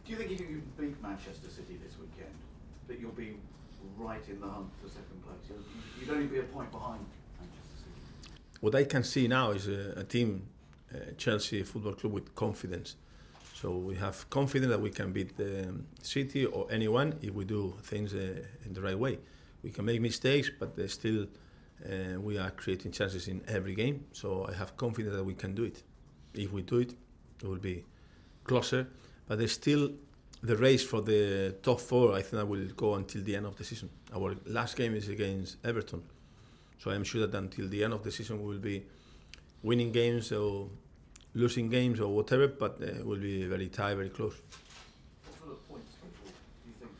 Do you think if you beat Manchester City this weekend, that you'll be right in the hunt for second place? You'd only be a point behind Manchester City. What I can see now is a team, Chelsea Football Club, with confidence. So we have confidence that we can beat City or anyone if we do things in the right way. We can make mistakes, but still we are creating chances in every game. So I have confidence that we can do it. If we do it, it will be closer. But there's still the race for the top four. I think that will go until the end of the season. Our last game is against Everton. So I'm sure that until the end of the season we will be winning games or losing games or whatever, but it will be very tight, very close. What sort of points total do you think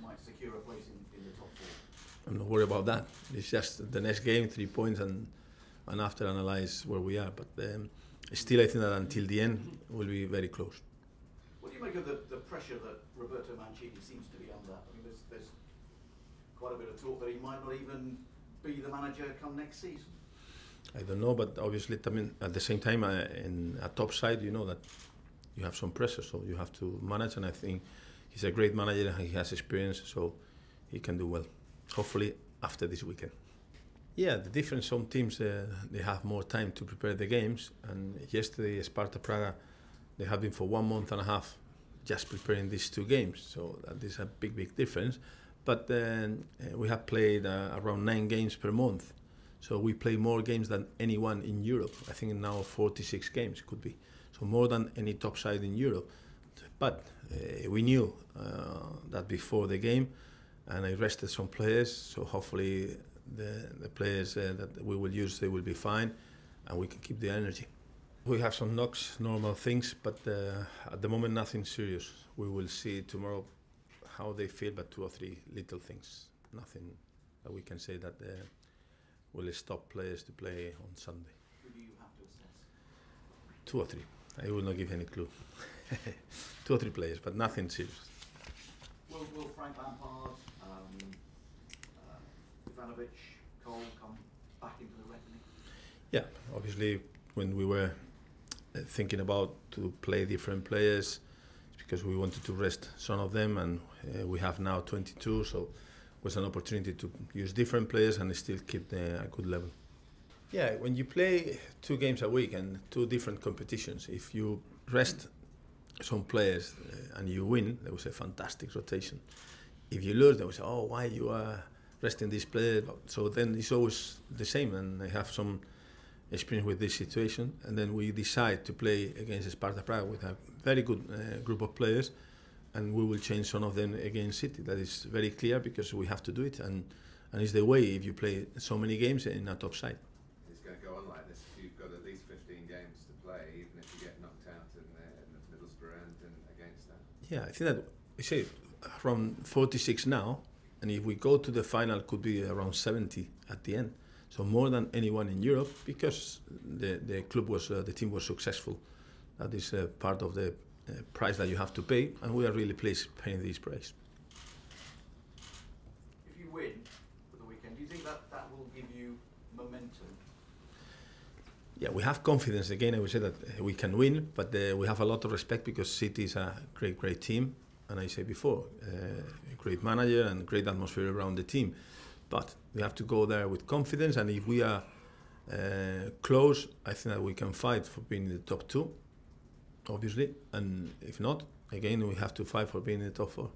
might secure a place in the top four? I'm not worried about that. It's just the next game, 3 points, and after analyze where we are. But still, I think that until the end, we'll be very close. What do you make of the pressure that Roberto Mancini seems to be under? I mean, there's quite a bit of talk that he might not even be the manager come next season. I don't know, but obviously, I mean, at the same time, in a top side, you know that you have some pressure, so you have to manage. And I think he's a great manager and he has experience, so he can do well. Hopefully, after this weekend. Yeah, the difference. Some teams they have more time to prepare the games, and yesterday Sparta Praga, they have been for 1.5 months just preparing these 2 games. So that is a big difference. But we have played around 9 games per month. So we play more games than anyone in Europe. I think now 46 games could be. So more than any top side in Europe. But we knew that before the game, and I rested some players. So hopefully the players that we will use, they will be fine, and we can keep the energy. We have some knocks, normal things, but at the moment nothing serious. We will see tomorrow how they feel, but 2 or 3 little things. Nothing that we can say that will stop players to play on Sunday. Who do you have to assess? 2 or 3. I will not give any clue. 2 or 3 players, but nothing serious. Will Frank Lampard, Ivanovic, Cole come back into the reckoning? Yeah, obviously when we were thinking about to play different players, it's because we wanted to rest some of them, and we have now 22, so it was an opportunity to use different players and still keep a good level. Yeah, when you play 2 games a week and 2 different competitions, if you rest some players and you win, there was a fantastic rotation. If you lose, they will say, oh, why you are resting these players? So then it's always the same, and I have some experience with this situation. And then we decide to play against Sparta Prague with a very good group of players, and we will change some of them against City. That is very clear because we have to do it, and it's the way if you play so many games in a top side. It's going to go on like this if you've got at least 15 games to play, even if you get knocked out in the Middlesbrough end and against that. Yeah, I think that we say around 46 now, and if we go to the final, it could be around 70 at the end. So more than anyone in Europe, because the club was, the team was successful. That is part of the price that you have to pay, and we are really pleased paying this price. If you win for the weekend, do you think that will give you momentum? Yeah, we have confidence. Again, I would say that we can win, but we have a lot of respect because City is a great team, and I said before, a great manager and great atmosphere around the team. But we have to go there with confidence, and if we are close, I think that we can fight for being in the top 2, obviously, and if not, again, we have to fight for being in the top 4.